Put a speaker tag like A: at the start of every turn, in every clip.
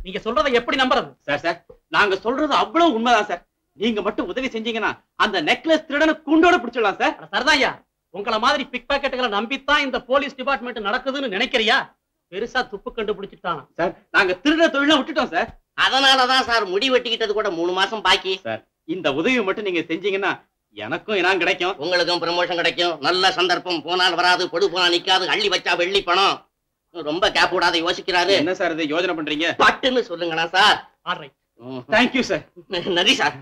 A: நீங்க சொல்றதை எப்படி நம்புறது?
B: சார் நாங்க சொல்றது அவ்வளவு உண்மைதான் சார். நீங்க மட்டும் உதவி செஞ்சீங்கன்னா அந்த நெக்லஸ் திருடனை கூண்டோட பிடிச்சிடலாம் சார்.
A: சரிதான்யா. உங்களை மாதிரி பிக் பாக்கெட்டுகளை நம்பித்தான் இந்த போலீஸ் டிபார்ட்மெண்ட் நடக்குதுன்னு நினைக்கிறியா? பெருசா துப்பு கண்டுபிடிச்சிட்டான்
B: சார். நாங்க திருட தொழிலாம் விட்டுட்டோம் சார்.
C: அதனாலதான் சார் முடி வெட்டிக்கிட்டது கூட 3 மாசம் பாக்கி.
B: சார் இந்த உதவி மட்டும் நீங்க செஞ்சீங்கன்னா எனக்கும் இனாம் கிடைக்கும்,
C: உங்களுக்கும் ப்ரமோஷன் கிடைக்கும். நல்ல சந்தர்ப்பம். போனால் வராது, பொடு போனா நிக்காது, அள்ளி வச்சா வெள்ளி பணம். ரொம்ப கேப் விடாத யோசிக்கிறாரு.
B: என்ன சார் இதை யோசனை பண்றீங்க?
C: பட்டுன்னு சொல்லுங்கண்ணா சார்.
A: ஆல்ரைட்.
B: Thank you sir.
C: நன்றி சார்.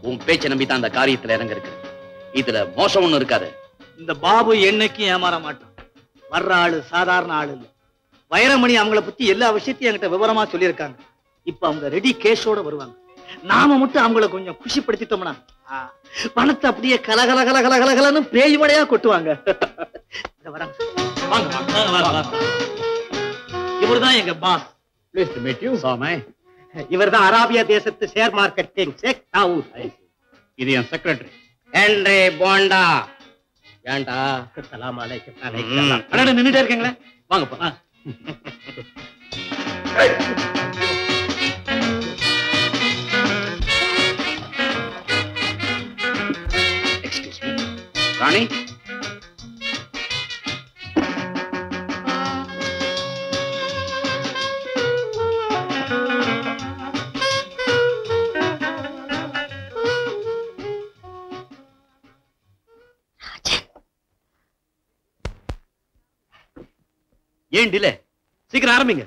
D: உன் பேச்சை நம்பித்தான் அந்த காரியத்துல இறங்க இருக்கு. இதுல மோசம் ஒண்ணு இருக்காது.
E: இந்த பாபு என்னைக்கும் ஏமாற மாட்டான். வர்ற ஆளு சாதாரண ஆளு இல்ல. வைரமணி அவங்கள பத்தி எல்லா விஷயத்தையும் என்கிட்ட விவரமா சொல்லியிருக்காங்க. இப்ப அவங்க ரெடி கேஷோட வருவாங்க. நாம மட்டும் அவங்கள கொஞ்சம் குஷிப்படுத்திட்டோம்னா பணத்தை அப்படியே கலகல கலகல கலகலன்னு பேய் மழையா கொட்டுவாங்க. இவர்தான் எங்க பாஸ். இவர்தான் அரேபியா தேசத்து ஷேர் மார்க்கெட்டிங் ஷேக் தாவூத்.
B: இது என் செக்ரட்டரி
C: ஹென்றி போண்டா. ஏண்டா
A: சலாம் அலைக்கும்.
B: நின்னுட்டே இருக்கீங்களே, வாங்கப்பா.
D: ராணி,
B: ஏன் டிலே? சீக்கிரம் ஆரம்பிங்க.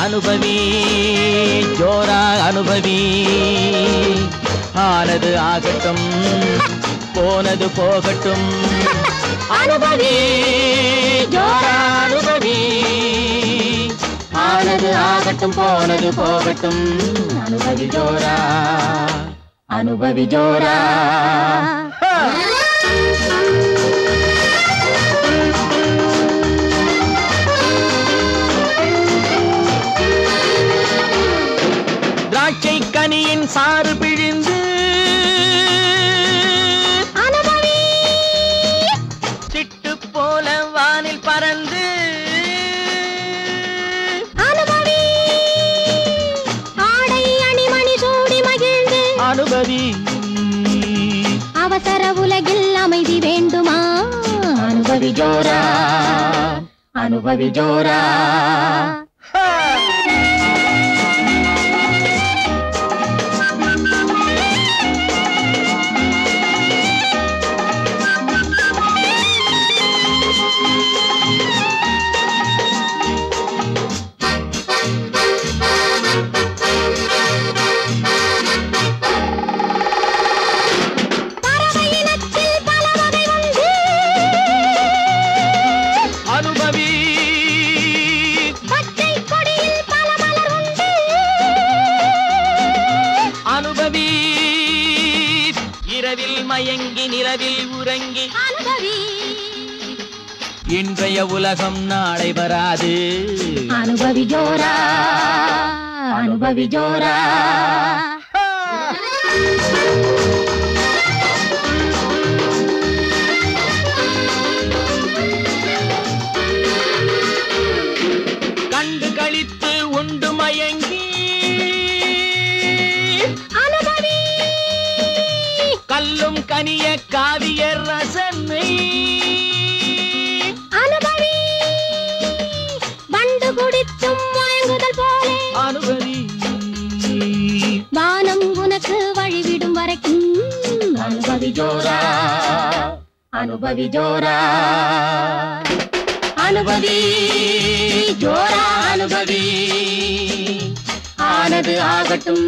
F: அனுபவி ஜோரா அனுபவி. ஆனது ஆகட்டும், போனது போகட்டும். அனுபவி ஜோரா அனுபவி. ஆனது ஆகட்டும், போனது போகட்டும். அனுபவி ஜோரா அனுபவி ஜோரா. திராட்சை கனியின் சாறு பிழிந்து அனுபவி. சிட்டு போல வானில் பறந்து அனுபவி. ஆடை அணிமணி சூடி மகிழ்ந்து அனுபவி. அவசர உலகில் அமைதி வேண்டுமா? அனுபவி ஜோரா அனுபவி ஜோரா. மயங்கி நிறவில் உறங்கி அனுபவி. இன்றைய உலகம் நாளை வராது. அனுபவி ஜோரா அனுபவி ஜோரா. கண்டு கழித்து உண்டு மயங்கி அனுபவி. கல்லும் கனிய காவிய ரசனை அனுபவி. வண்டு குடித்தும் மயங்குதல் போலே அனுபவி. வானம் உனக்கு வழிவிடும் வரைக்கும் அனுபவி ஜோரா அனுபவி ஜோரா. அனுபவி ஜோரா அனுபவி. ஆனது ஆகட்டும்,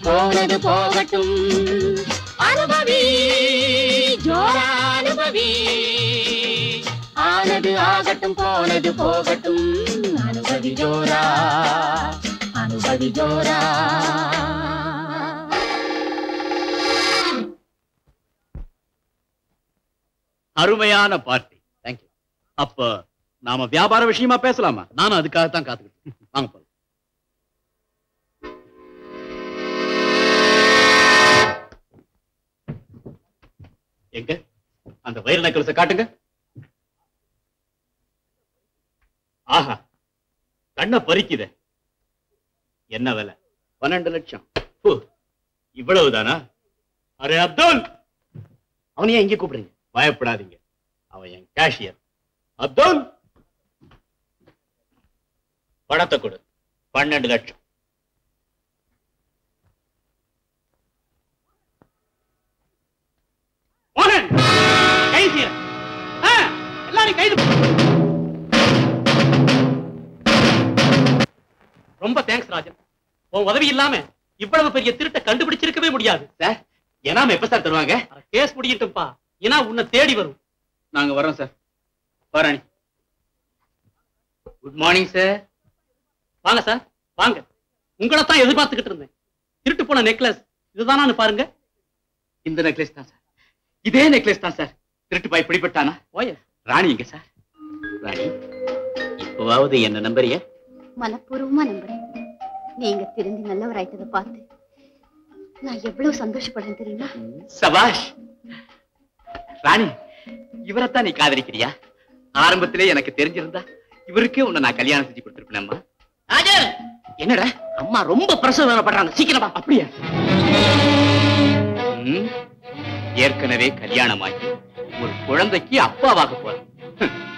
F: போனது போகட்டும். அனுபவி ஜோரா அனுபவி. ஆனது ஆகட்டும், போனது போகட்டும். அனுபவி ஜோரா அனுபவி ஜோரா.
B: அருமையான பார்ட்டி. தேங்க்யூ.
D: அப்ப நாம வியாபார விஷயமா பேசலாமா? நானும் அதுக்காகத்தான் காத்துக்கிட்டு. வாங்க போலாம். எங்க அந்த வைர நெக்லஸை காட்டுங்க. ஆஹா, கண்ணை பறிக்குதே. என்ன விலை? 12 லட்சம். இவ்வளவுதானா? அரே அப்துல், அவனையே இங்க கூப்பிடுங்க. பயப்படாதீங்க, அவன் என் கேஷியர். அப்துல், பணத்தை கொடு. 12 லட்சம். கைது எல்லாரும் கைது.
A: ரொம்ப தேங்க்ஸ் ராஜன். உன் உதவி இல்லாம இவ்வளவு பெரிய திருட்டை கண்டுபிடிச்சிருக்கவே முடியாது.
B: சார், எனாம எப்ப சார் தருவாங்க?
A: கேஸ் முடியட்டும்பா, ஏன்னா உன்னை தேடி வரும்.
B: நாங்க வரோம் சார். பாராணி. Good morning sir.
A: வாங்க சார், வாங்க. உங்களைத்தான் எதிர்பார்த்துக்கிட்டு இருந்தேன். திருட்டு போன நெக்லஸ் இதுதானு பாருங்க.
B: இந்த நெக்லஸ் தான் சார். இதே நெக்லஸ் தான் சார். திருட்டு பாய் பிடிபட்டானா?
A: ஓய
B: ராணி எங்க சார்? ராணி, இப்போவாவது என்ன நம்பறிய?
G: மனப்பூர்வமா நம்புறேன். நீங்க திருந்தி நல்லவராயிட்டதை பார்த்து நான் எவ்வளவு சந்தோஷப்படுறேன் தெரியுமா?
B: சபாஷ். ராணி, இவரைத்தான் நீ காதலிக்கிறியா? ஆரம்பத்திலே எனக்கு தெரிஞ்சிருந்தா இவருக்கே உன்னை நான் கல்யாணம் செஞ்சு கொடுத்திருப்பேன்.
C: ராஜன்,
B: என்னடா
C: அம்மா ரொம்ப பிரசவப்படுறாங்க, சீக்கிரமா.
B: அப்படியா? ஏற்கனவே கல்யாணமாகி ஒரு குழந்தைக்கு அப்பாவாக போற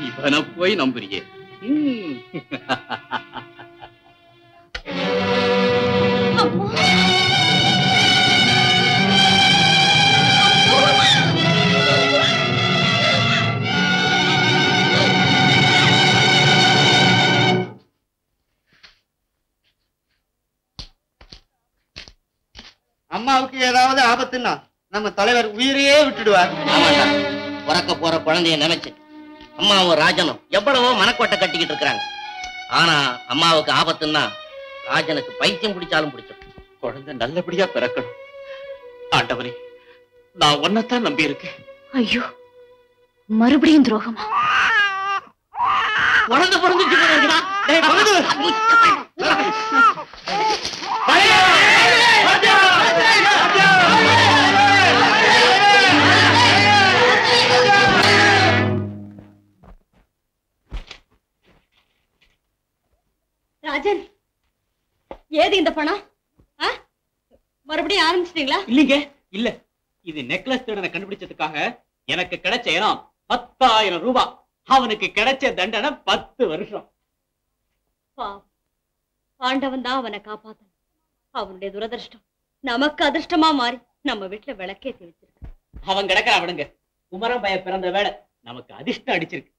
B: இவனை போய் நம்புறியே?
C: அம்மாவுக்கு ஏதாவது ஆபத்துன்னா நம்ம தலைவர் உயிரையே விட்டுடுவார். ஆமாண்டா, பிறக்க போற குழந்தைய நினைச்சு அம்மாவும் ராஜனும் எவ்வளவோ மனக்கோட்டை கட்டிக்கிட்டு இருக்கிறாங்க. ஆனா அம்மாவுக்கு ஆபத்துன்னா ராஜனுக்கு பைத்தியம் பிடிச்சாலும் பிடிச்சோம்.
B: குழந்தை நல்லபடியா பிறக்கணும். ஆண்டவரே, நான் ஒன்னத்தான் நம்பி இருக்கேன்.
G: ஐயோ, மறுபடியும் துரோகமா?
C: குழந்தை பிறந்துச்சு.
G: ராஜன், ஏது இந்த பணம்? மறுபடியும் ஆரம்பிச்சிட்டீங்களா?
B: இல்லீங்க, இல்ல. இது நெக்லஸ் திருடனை கண்டுபிடிச்சதுக்காக எனக்கு கிடைச்ச இனம் 10,000 ரூபாய். அவனுக்கு கிடைச்ச தண்டனை 10 வருஷம்.
G: ஆண்டவன் தான் அவனை காப்பாத்தணும். அவனுடைய துரதிருஷ்டம் நமக்கு அதிர்ஷ்டமா மாறி நம்ம வீட்டுல விளக்கேத்தி வச்சிருக்கு.
B: அவன் கிடக்கிறான் விடுங்க. குமரன் பைய பிறந்த வேலை நமக்கு அதிர்ஷ்டம் அடிச்சிருக்கு.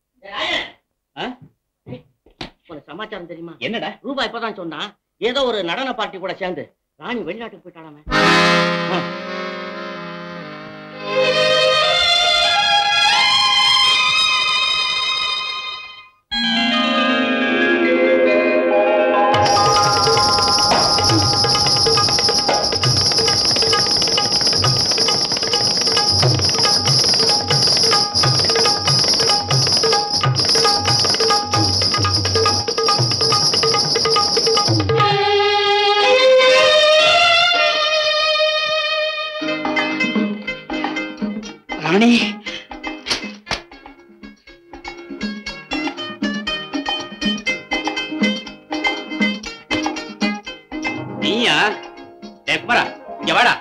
C: ஒரு சமாச்சாரம் தெரியுமா?
B: என்னடா?
C: ரூபா இப்பதான் சொன்னா, ஏதோ ஒரு நடன பார்ட்டி கூட சேர்ந்து ராணி வெளிநாட்டுக்கு போயிட்டாலாமே.
B: ராணி, நீயா? குமரா, இங்க வாடா.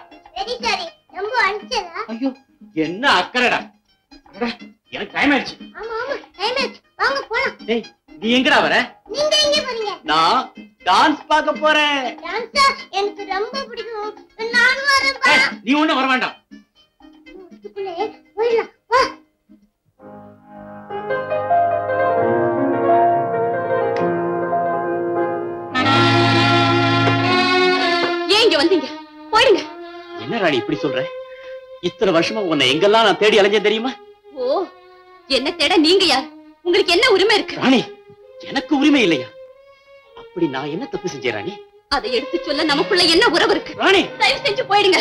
B: ஐயோ, என்ன அக்கறடா. எனக்கு டைம் ஆயிடுச்சு. நீ எங்கடா வர? நான் டான்ஸ் பார்க்க போறேன்.
H: எனக்கு ரொம்ப பிடிக்கும். நான் வரேன்.
B: நீ ஒண்ணும் வர வேண்டாம்.
G: ஏன் இங்க வந்தீங்க? போயிடுங்க.
B: என்ன ராணி இப்படி சொல்ற? இத்தனை வருஷமா உன்னை எங்கெல்லாம் நான் தேடி அலைஞ்சேன் தெரியுமா?
G: ஓ, என்ன தேட நீங்க யார்? உங்களுக்கு என்ன உரிமை இருக்கு?
B: ராணி, எனக்கு உரிமை இல்லையா? அப்படி நான் என்ன தப்பு செஞ்சேன் ராணி?
G: அதை எடுத்து சொல்ல நமக்குள்ள என்ன உறவு இருக்கு?
B: ராணி,
G: தயவு செஞ்சு போயிடுங்க.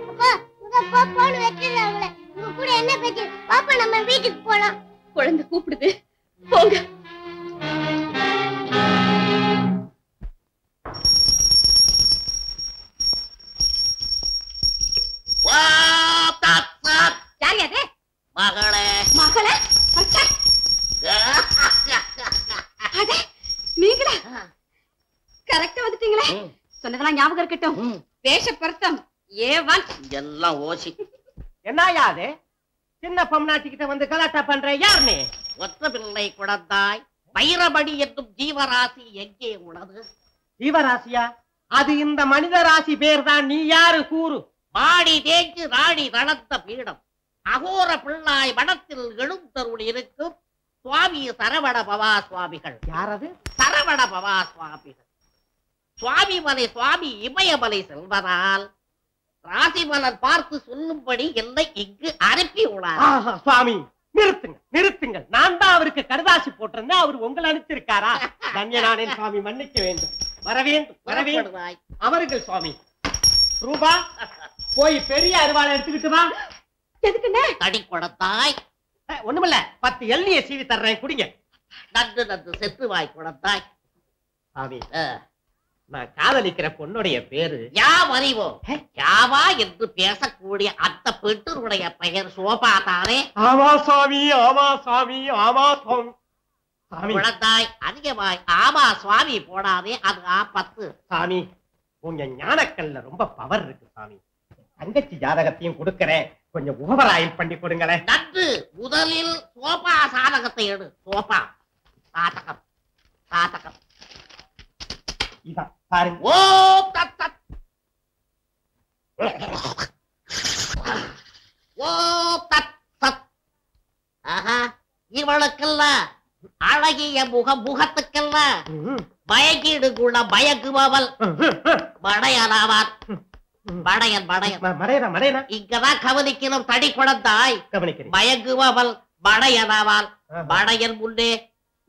H: அப்பா, உங்க அப்பா போன் வெச்சிருக்காங்களே. உங்க கூட என்ன பேச்சு? பாப்பா, நம்ம வீட்டுக்கு போலாம்.
G: குழந்தை கூப்பிடுது, போங்க.
C: மகளே
G: மகளே, நீங்களா? கரெக்டா வந்துட்டீங்களே. சொன்னதெல்லாம் ஞாபகம் இருக்கட்டும். வேஷ பொருத்தம் ஏவன்
C: எல்லாம் ஓசி.
I: என்னயா அது? சின்ன பொம்னாட்டிக்கிட்ட வந்து கலாட்டா பண்ற யார் நீ?
C: ஒற்ற பிள்ளை குழந்தாய், வைரமணி என்னும் ஜீவராசி எங்கே உள்ளது?
I: ஜீவராசியா? அது இந்த மனித ராசி பேர் தான். நீ யாரு கூறு?
C: மாடி தேய்க்கு ராணி நடந்த பீடம், அகோர பிள்ளாய் வனத்தில் எழுந்தருள் இருக்கும் சுவாமி சரவண பவா சுவாமிகள்.
I: யாரது?
C: சரவண பவா சுவாமிகள். சுவாமி மலை சுவாமி இமயமலை செல்வதால் ராசி மலர் பார்த்து சொல்லும்படி என்னை இங்கு அனுப்பி உள்ளார்.
I: சுவாமி நிறுத்துங்க, நிறுத்துங்கள். நான் தான் அவருக்கு கடுதாசி போட்டிருந்தேன், அவர் உங்களை அனுப்பிச்சிருக்காரா? தன்யனானேன் சுவாமி, மன்னிக்க வேண்டும். வர வேண்டும், வர வேண்டும். அவர்கள் சுவாமி. ரூபா, போய் பெரிய அருவாளை எடுத்துக்கிட்டு வா.
G: எதுக்குண்ணே?
C: தடி குடத்தாய்.
I: ஒண்ணுமில்ல, 10 எல்லையை சீவி தர்றேன், குடிங்க.
C: நன்று நன்று செத்து வாய் குடத்தாய்.
I: சாமி, நான் காதலிக்கிற பொண்ணுடைய பேரு
C: யாவறிவோ. யாவா என்று பேசக்கூடிய அந்த பெண்ணுடைய பெயர் சோபா தானே?
I: ஆமா சாமி, ஆமா சாமி, ஆமா சாமி.
C: குழந்தாய், அதிகமாய் ஆமா சுவாமி போடாதே, அது ஆபத்து.
I: சாமி, உங்க ஞானக்கல்ல ரொம்ப பவர் இருக்கு சாமி. தங்கச்சி ஜாதகத்தையும் கொடுக்கறேன், கொஞ்சம் ஓவராயில் பண்ணி கொடுங்களேன்.
C: நன்று. முதலில் சோபா சாதகத்தை எடு. சோபா சாதகம், சாதகம்
I: இதான் பாருங்க.
C: ஓம் தத் தத். ஓம் தத் தத். ஆஹா, இவளுக்கெல்லாம் அழகிய முகத்துக்கெல்லாம் பயக்கீடு கூட பயக்குபவள் படையனாவார். படையன் படையன் இங்கதான் கவனிக்கணும். தடி குழந்தாய், பயங்குபவள் படையனாவாள். படையன் முன்னே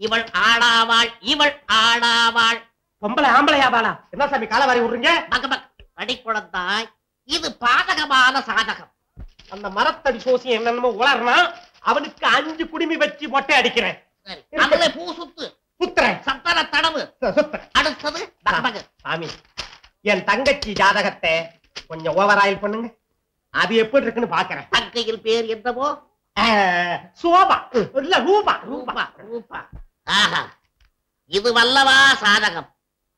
C: இவள் ஆடாவாள், இவள் ஆடாவாள்.
I: பொம்பளை ஆம்பளையாவாளா? என்ன சாமி காலவாரி விடுறீங்க?
C: தடி குழந்தாய், இது பாதகமான சாதகம்.
I: அந்த மரத்தடி சோசி என்னென்னமோ உளர்னா அவனுக்கு 5 குடுமி வச்சு மொட்டை அடிக்கிறேன்.
C: அதுல பூ சுத்து
I: சுத்துறேன்.
C: சத்தன தடவு. அடுத்தது
I: சாமி, என் தங்கச்சி ஜாதகத்தை கொஞ்சம் ஓவராயில் பண்ணுங்க. அது எப்படி இருக்குன்னு பாக்குறேன்.
C: தங்கையில் பேர் என்னவோ?
I: சோபா இல்ல ரூபா.
C: ரூபா ரூபா. ஆஹா, இது வல்லவா சாதகம்.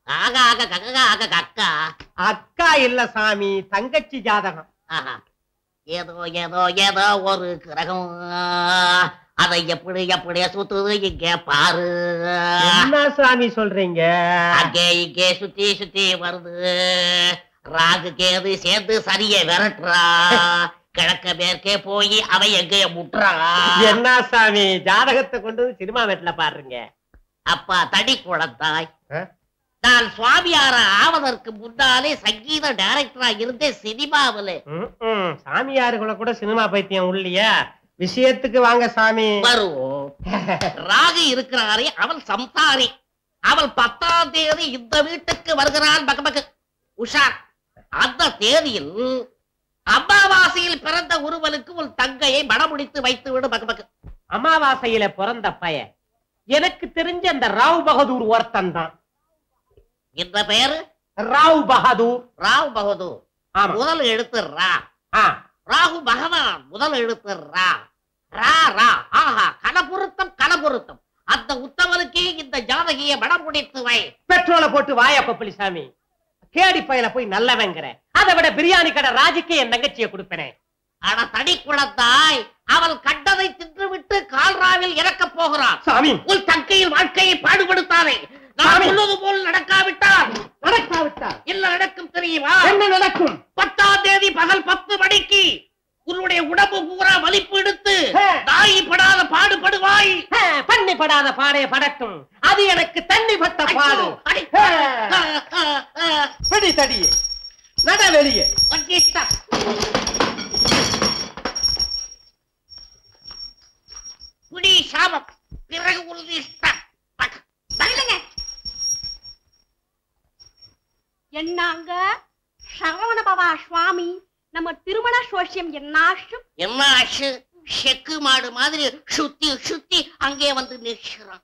C: ஆகா ஆக ககா ஆக கக்கா.
I: அக்கா இல்ல சாமி, தங்கச்சி ஜாதகம்.
C: ஆஹா, ஏதோ ஏதோ ஏதோ ஒரு கிரகம் அதை எப்படி எப்படி சுத்துது இங்கே பாரு.
I: என்ன சாமி சொல்றீங்க?
C: அங்கே இங்கே சுத்தி சுத்தி வருது. ராகு கேது சேர்ந்து சரிய விரட்டுறா. கிழக்க மேற்கே போய் அவை எங்கே முட்டுறா.
I: என்ன சாமி ஜாதகத்தை கொண்டு வந்து சினிமா வீட்டுல பாருங்க.
C: அப்பா தடி குழந்தாய், நான் சுவாமியார ஆவதற்கு முன்னாலே சங்கீத டைரக்டரா இருந்தேன் சினிமாவில.
I: சாமியாருக்குள்ள கூட சினிமா பைத்தியம் இல்லையா? விஷயத்துக்கு வாங்க சாமி.
C: வருவோம். ராகு இருக்கிறாரே அவள் சம்சாரி. அவள் 10ஆம் தேதி இந்த வீட்டுக்கு வருகிறாள். பகபக உஷா. அந்த தேதியில் அமாவாசையில் பிறந்த ஒருவனுக்கு உன் தங்கையை மணமுடித்து வைத்து விடு. பகபக
I: அமாவாசையில பிறந்த பையன் எனக்கு தெரிஞ்ச அந்த ராவ் பகதூர் ஒருத்தன் தான்.
C: இந்த பெயரு
I: ராவ் பகதூர்.
C: ராவ் பகதூர் முதல் எழுத்து ரா. ராகு பகவான் முதல் எழுத்து ரா. ரா ரா. ஆஹா, கலபுருத்தம் கலபுருத்தம். அந்த உத்தவனுக்கே இந்த ஜாதகியை மணமுடித்து வை.
I: பெட்ரோலை போட்டு வாயா கொப்பளி சாமி. கேடி பையில போய் நல்லவங்கிற. அதை விட பிரியாணி கடை ராஜுக்கு என் தங்கச்சியை கொடுப்பேனே.
C: ஆனா தடி குழந்தாய், அவள் கண்டதை தின்றுவிட்டு கால்ராவில் இறக்க போகிறான்.
I: சாமி,
C: உன் தங்கையில் வாழ்க்கையை பாடுபடுத்தாதே. நான் சொல்வது போல் நடக்காவிட்டால் என்ன நடக்கும் தெரியுமா?
I: என்ன நடக்கும்?
C: 10ஆம் தேதி பகல் 10 மணிக்கு உன்னுடைய உடம்பு பூரா வலிப்பு எடுத்து தாயி படாத பாடுபடுவாய்.
I: பண்ணி படாத பாடைய படட்டும். அது எனக்கு தண்ணி பட்ட பாடு. பிடி தடியே, நட வெளியே.
C: புடி சாபம், பிறகு உறுதி.
G: என்னாங்க சரவண பவா சுவாமி, நம்ம திருமண சோஷியம் என்னாச்சு?
C: என்னாச்சு? செக்கு மாடு மாதிரி சுத்தி சுத்தி அங்கே வந்து நிற்கிறான்.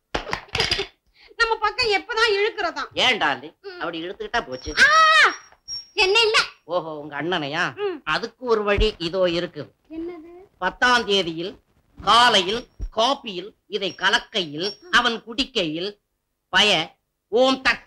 J: நம்ம பக்கம் எப்பதான் இழுக்கிறதா?
C: ஏன்டா அப்படி இழுத்துக்கிட்டா போச்சு.
J: என்ன இல்ல.
C: ஓஹோ, உங்க அண்ணனையா? அதுக்கு ஒரு வழி இதோ இருக்கு.
J: என்னது?
C: 10ஆம் தேதியில் காலையில் காப்பியில் இதை கலக்கையில் அவன் குடிக்கையில் பய ஓம் தக்க